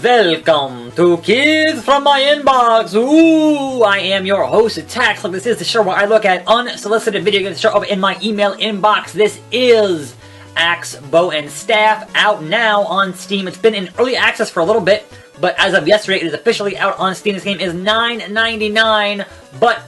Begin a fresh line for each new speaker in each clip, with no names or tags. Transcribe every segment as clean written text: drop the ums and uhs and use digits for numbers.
Welcome to Kids from My Inbox. Ooh, I am your host, attackslug. This is the show where I look at unsolicited video games that show up in my email inbox. This is Axe, Bow, and Staff, out now on Steam. It's been in early access for a little bit, but as of yesterday, it is officially out on Steam. This game is $9.99, but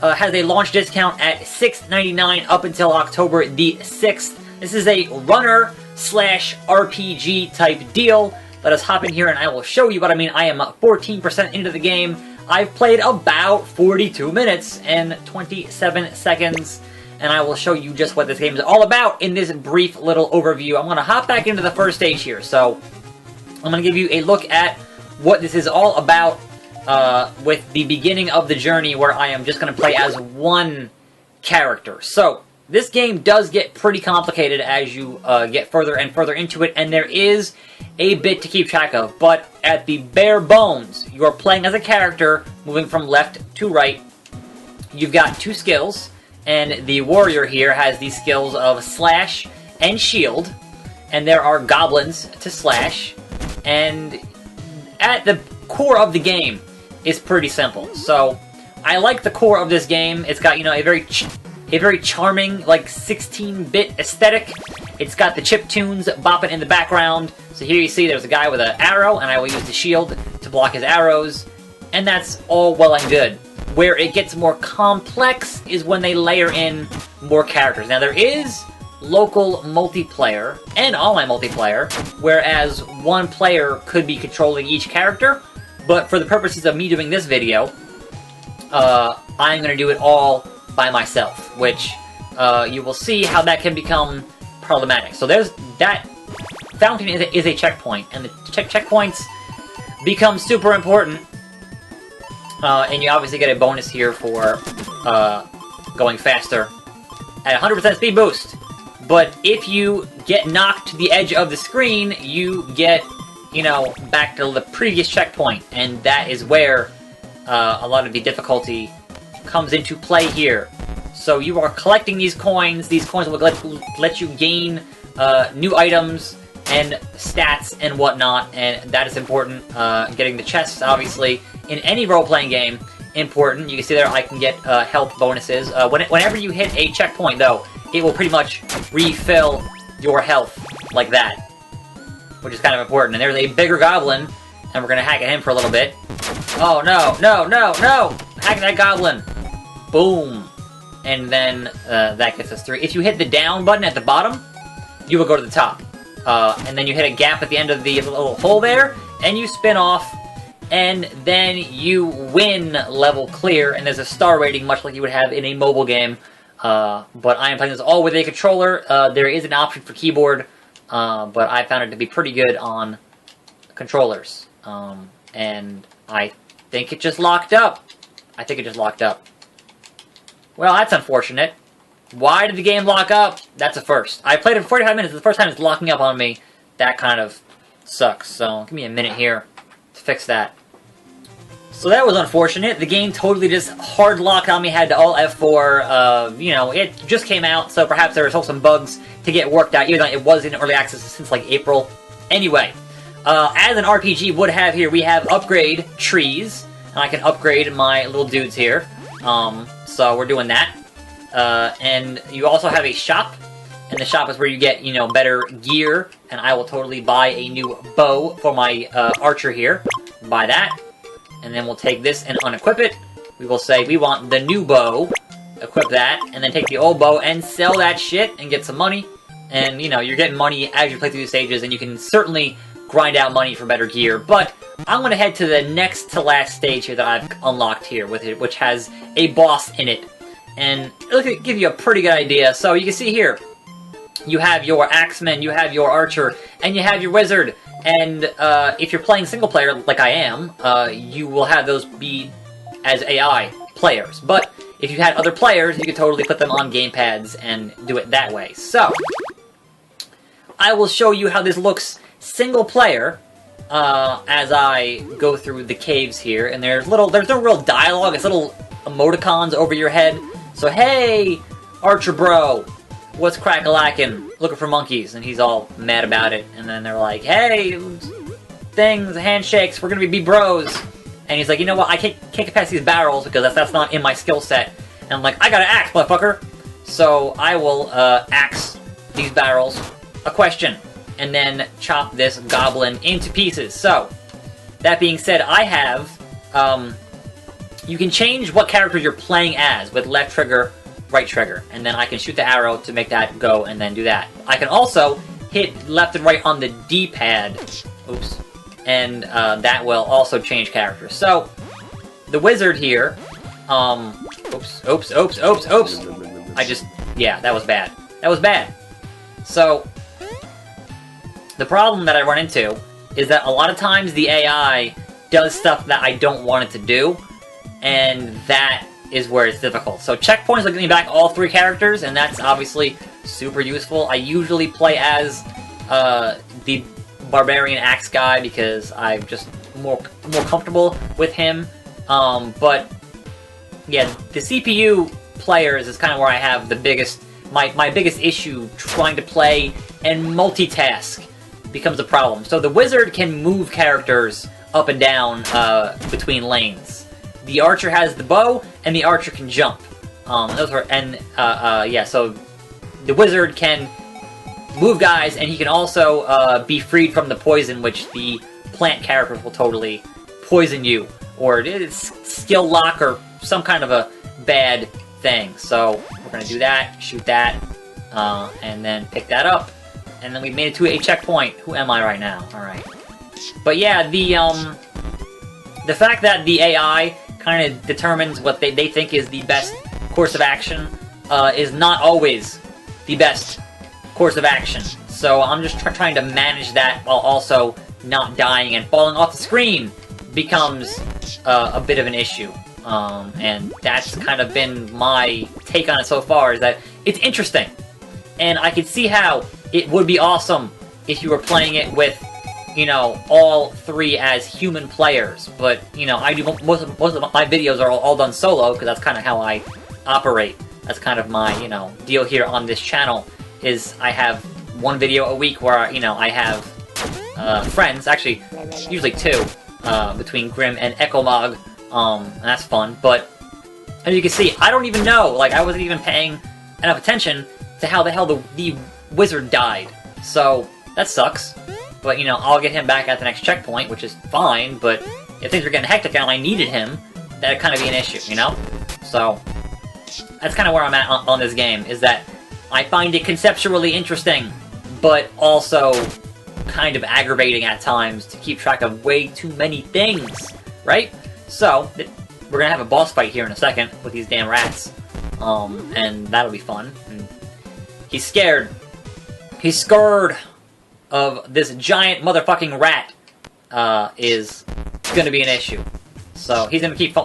has a launch discount at $6.99 up until October the 6th. This is a runner/RPG type deal. Let us hop in here and I will show you what I mean. I am 14% into the game. I've played about 42 minutes and 27 seconds, and I will show you just what this game is all about in this brief little overview. I'm going to hop back into the first stage here, so I'm going to give you a look at what this is all about with the beginning of the journey, where I am just going to play as one character. So this game does get pretty complicated as you get further and further into it, and there is a bit to keep track of, but at the bare bones, you are playing as a character, moving from left to right. You've got two skills, and the warrior here has the skills of slash and shield, and there are goblins to slash, and at the core of the game is pretty simple. So I like the core of this game. It's got, you know, a very charming, like, 16-bit aesthetic. It's got the chip tunes bopping in the background. So here you see there's a guy with an arrow, and I will use the shield to block his arrows. And that's all well and good. Where it gets more complex is when they layer in more characters. Now, there is local multiplayer and online multiplayer, whereas one player could be controlling each character. But for the purposes of me doing this video, I'm going to do it all by myself, which you will see how that can become problematic. So there's that fountain is a checkpoint, and the checkpoints become super important, and you obviously get a bonus here for going faster at 100% speed boost. But if you get knocked to the edge of the screen, you get, you know, back to the previous checkpoint, and that is where a lot of the difficulty comes into play here. So you are collecting these coins. These coins will let you gain new items and stats and whatnot, and that is important. Getting the chests, obviously, in any role-playing game, important. You can see there I can get health bonuses. Whenever you hit a checkpoint, though, it will pretty much refill your health like that, which is kind of important. And there's a bigger goblin, and we're going to hack at him for a little bit. Oh, no, no, no, no! Hack that goblin! Boom! And then that gets us through. If you hit the down button at the bottom, you will go to the top. And then you hit a gap at the end of the little hole there, and you spin off, and then you win level clear, and there's a star rating, much like you would have in a mobile game. But I am playing this all with a controller. There is an option for keyboard, but I found it to be pretty good on controllers. And I think it just locked up. Well, that's unfortunate. Why did the game lock up? That's a first. I played it for 45 minutes. It's the first time it's locking up on me. That kind of sucks. So, give me a minute here to fix that. So that was unfortunate. The game totally just hard locked on me. Had to all F4. You know, it just came out, so perhaps there were still some bugs to get worked out, even though it was in early access since, like, April. Anyway, as an RPG would have here, we have upgrade trees. And I can upgrade my little dudes here. So we're doing that. And you also have a shop, and the shop is where you get, you know, better gear, and I will totally buy a new bow for my archer here. Buy that, and then we'll take this and unequip it. We will say we want the new bow, equip that, and then take the old bow and sell that shit and get some money. And, you know, you're getting money as you play through the stages, and you can certainly grind out money for better gear. But I'm going to head to the next to last stage here that I've unlocked here with it, which has a boss in it. And it'll give you a pretty good idea. So you can see here, you have your axeman, you have your archer, and you have your wizard. And if you're playing single player, like I am, you will have those be as AI players. But if you had other players, you could totally put them on gamepads and do it that way. So I will show you how this looks single player as I go through the caves here. And there's no real dialogue. It's little emoticons over your head. So, hey, Archer bro, what's crack-a-lackin'? Looking for monkeys. And he's all mad about it. And then they're like, hey, things, handshakes, we're gonna be bros. And he's like, you know what, I can't get past these barrels because that's not in my skill set. And I'm like, I got an axe, motherfucker. So I will axe these barrels. A question. And then chop this goblin into pieces. So, that being said, I have, you can change what character you're playing as with left trigger, right trigger. And then I can shoot the arrow to make that go and then do that. I can also hit left and right on the D-pad. Oops. And that will also change characters. So, the wizard here, oops. Yeah, that was bad. That was bad. So, the problem that I run into is that a lot of times the AI does stuff that I don't want it to do, and that is where it's difficult. So checkpoints will get me back all 3 characters, and that's obviously super useful. I usually play as the barbarian axe guy because I'm just more comfortable with him. But yeah, the CPU players is kind of where I have the biggest, my biggest issue trying to play and multitask becomes a problem. So the wizard can move characters up and down between lanes. The archer has the bow, and the archer can jump. Yeah, so the wizard can move guys, and he can also be freed from the poison, which the plant characters will totally poison you, or it's skill lock, or some kind of a bad thing. So we're gonna do that, shoot that, and then pick that up. And then we've made it to a checkpoint. Who am I right now? Alright. But yeah, the fact that the AI kind of determines what they think is the best course of action is not always the best course of action. So I'm just trying to manage that while also not dying, and falling off the screen becomes a bit of an issue. And that's kind of been my take on it so far, is that it's interesting. And I can see how it would be awesome if you were playing it with, you know, all 3 as human players. But, you know, I do most of my videos are all done solo, because that's kind of how I operate. That's kind of my, you know, deal here on this channel, is I have 1 video a week where, you know, I have friends, actually, usually 2, between Grim and Ecomog, and that's fun. But, as you can see, I don't even know, like, I wasn't even paying enough attention to how the hell the wizard died. So, that sucks. But, you know, I'll get him back at the next checkpoint, which is fine, but if things are getting hectic and I needed him, that'd kind of be an issue, you know? So, that's kind of where I'm at on this game, is that I find it conceptually interesting, but also kind of aggravating at times to keep track of way too many things, right? So, we're gonna have a boss fight here in a second with these damn rats, and that'll be fun. And he's scared. He's scared of this giant motherfucking rat, is gonna be an issue. So he's gonna keep,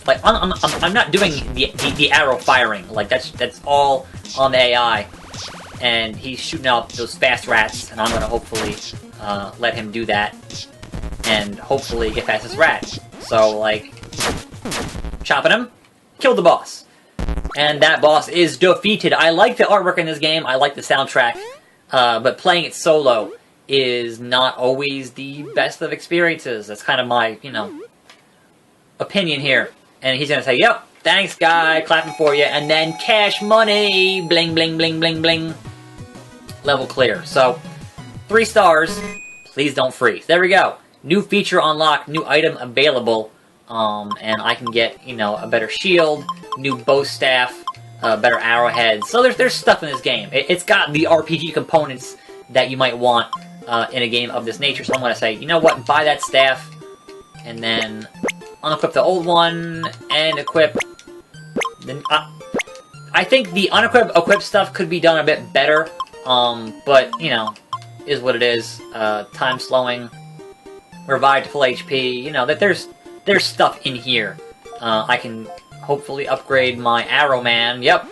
like, I'm not doing the arrow firing, like, that's all on the AI. And he's shooting out those fast rats, and I'm gonna hopefully, let him do that, and hopefully get past this rat. So, like, chopping him, killed the boss. And that boss is defeated. I like the artwork in this game, I like the soundtrack, but playing it solo is not always the best of experiences. That's kind of my, you know, opinion here. And he's gonna say, yep, thanks guy, clapping for you, and then cash money, bling bling bling bling bling. Level clear. So, 3 stars, please don't freeze. There we go. New feature unlocked, new item available, and I can get, you know, a better shield, new bow staff, better arrowheads. So there's stuff in this game. It's got the RPG components that you might want in a game of this nature. So I'm going to say, you know what, buy that staff, and then unequip the old one, and equip the... I think the unequip stuff could be done a bit better, but, you know, is what it is. Time slowing, revive to full HP, you know, that there's stuff in here. I can hopefully upgrade my Arrowman. Yep.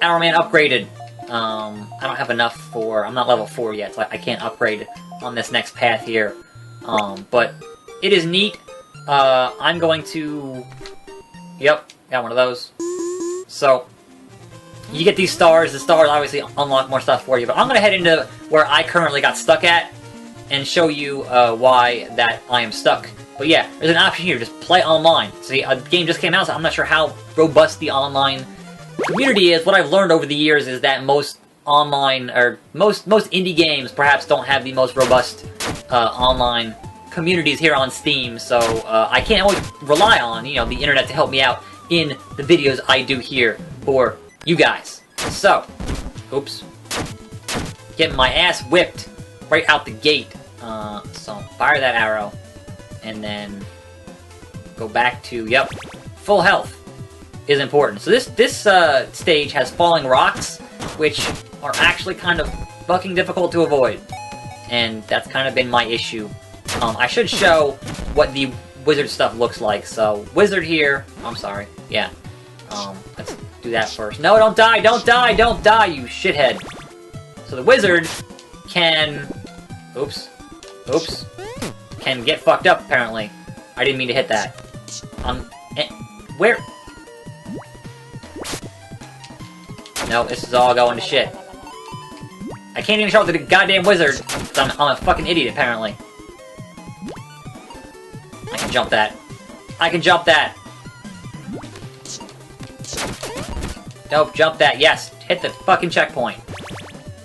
Arrowman upgraded. I don't have enough for... I'm not level 4 yet, so I can't upgrade on this next path here. But it is neat. I'm going to... Yep, got one of those. So, you get these stars. The stars obviously unlock more stuff for you, but I'm going to head into where I currently got stuck at, and show you why that I am stuck. But yeah, there's an option here, just play online. See, a game just came out, so I'm not sure how robust the online community is. What I've learned over the years is that most online, or most indie games perhaps don't have the most robust online communities here on Steam, so I can't always rely on, you know, the internet to help me out in the videos I do here for you guys. So, oops. Getting my ass whipped right out the gate. So, fire that arrow. And then go back to, yep, full health is important. So this stage has falling rocks, which are actually kind of fucking difficult to avoid. And that's kind of been my issue. I should show what the wizard stuff looks like. So, wizard here, I'm sorry, yeah. Let's do that first. No, don't die, don't die, don't die, you shithead. So the wizard can, oops, can get fucked up, apparently. I didn't mean to hit that. Where? No, this is all going to shit. I can't even show it to the goddamn wizard, because I'm a fucking idiot, apparently. I can jump that. I can jump that! Nope, jump that, yes. Hit the fucking checkpoint.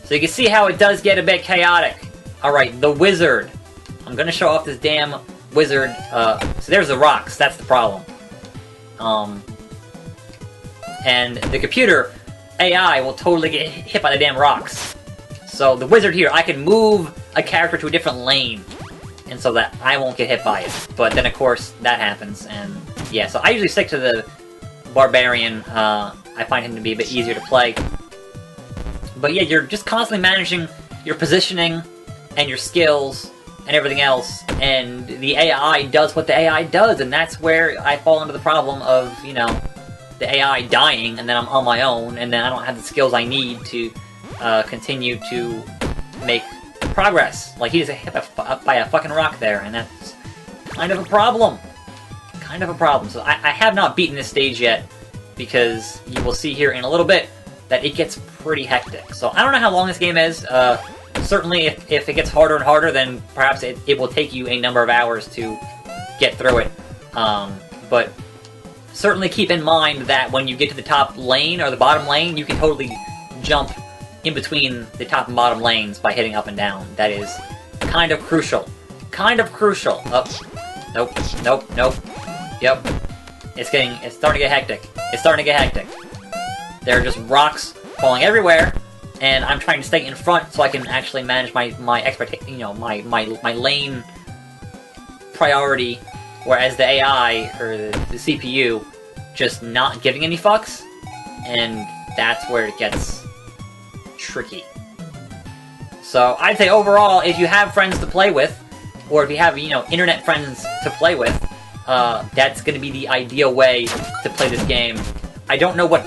So you can see how it does get a bit chaotic. Alright, the wizard. I'm gonna show off this damn wizard. So there's the rocks, that's the problem. And the computer AI will totally get hit by the damn rocks. So the wizard here, I can move a character to a different lane, and so that I won't get hit by it. But then of course that happens, and yeah, so I usually stick to the barbarian. I find him to be a bit easier to play. But yeah, you're just constantly managing your positioning and your skills and everything else, and the AI does what the AI does, and that's where I fall into the problem of, you know, the AI dying, and then I'm on my own, and then I don't have the skills I need to continue to make progress. Like, he just hit by a fucking rock there, and that's kind of a problem. Kind of a problem. So I have not beaten this stage yet, because you will see here in a little bit that it gets pretty hectic. So I don't know how long this game is. Certainly, if it gets harder and harder, then perhaps it will take you a number of hours to get through it. But certainly keep in mind that when you get to the top lane, or the bottom lane, you can totally jump in between the top and bottom lanes by hitting up and down. That is kind of crucial. Kind of crucial. Oh, nope, nope, nope. Yep. It's starting to get hectic. It's starting to get hectic. There are just rocks falling everywhere, and I'm trying to stay in front so I can actually manage my expectation, you know, my lane priority, whereas the AI, or the CPU, just not giving any fucks, and that's where it gets tricky. So I'd say overall, if you have friends to play with, or if you have, you know, internet friends to play with, that's going to be the ideal way to play this game. I don't know what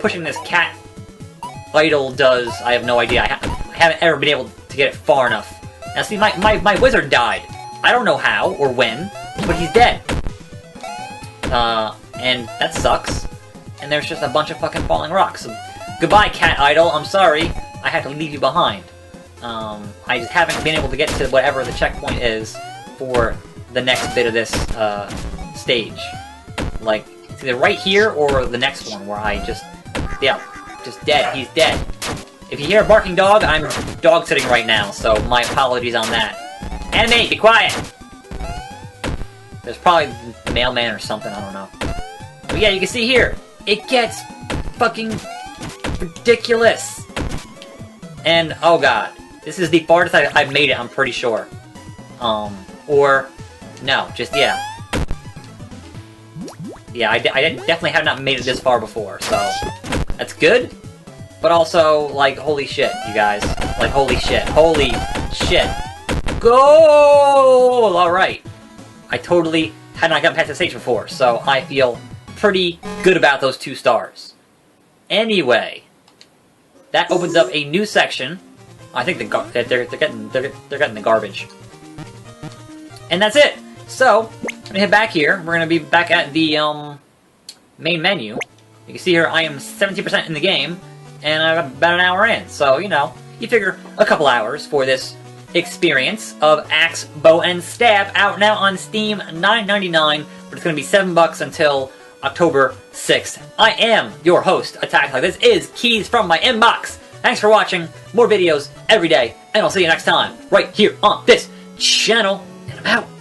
pushing this cat idol does. I have no idea. I haven't ever been able to get it far enough. Now see, my wizard died. I don't know how or when, but he's dead. And that sucks. And there's just a bunch of fucking falling rocks. So, goodbye, cat idol. I'm sorry. I had to leave you behind. I just haven't been able to get to whatever the checkpoint is for the next bit of this stage. Like, it's either right here or the next one where I just, yeah, just dead. He's dead. If you hear a barking dog, I'm dog sitting right now, so my apologies on that. Anime, be quiet! There's probably a mailman or something, I don't know. But yeah, you can see here, it gets fucking ridiculous. And, oh god, this is the farthest I've made it, I'm pretty sure. Or, no, just, yeah. Yeah, I definitely have not made it this far before, so that's good. But also, like, holy shit, you guys. Like, holy shit. Holy shit. Goal! Alright. I totally had not gotten past the stage before, so I feel pretty good about those 2 stars. Anyway, that opens up a new section. I think they're getting the garbage. And that's it! So, I'm gonna head back here. We're gonna be back at the, main menu. You can see here I am 70% in the game, and I'm about an hour in. So, you know, you figure a couple hours for this experience of Axe, Bow, and Stab out now on Steam, $9.99, but it's going to be $7 until October 6th. I am your host, attackslug. This is Keys from my inbox. Thanks for watching. More videos every day, and I'll see you next time right here on this channel, and I'm out.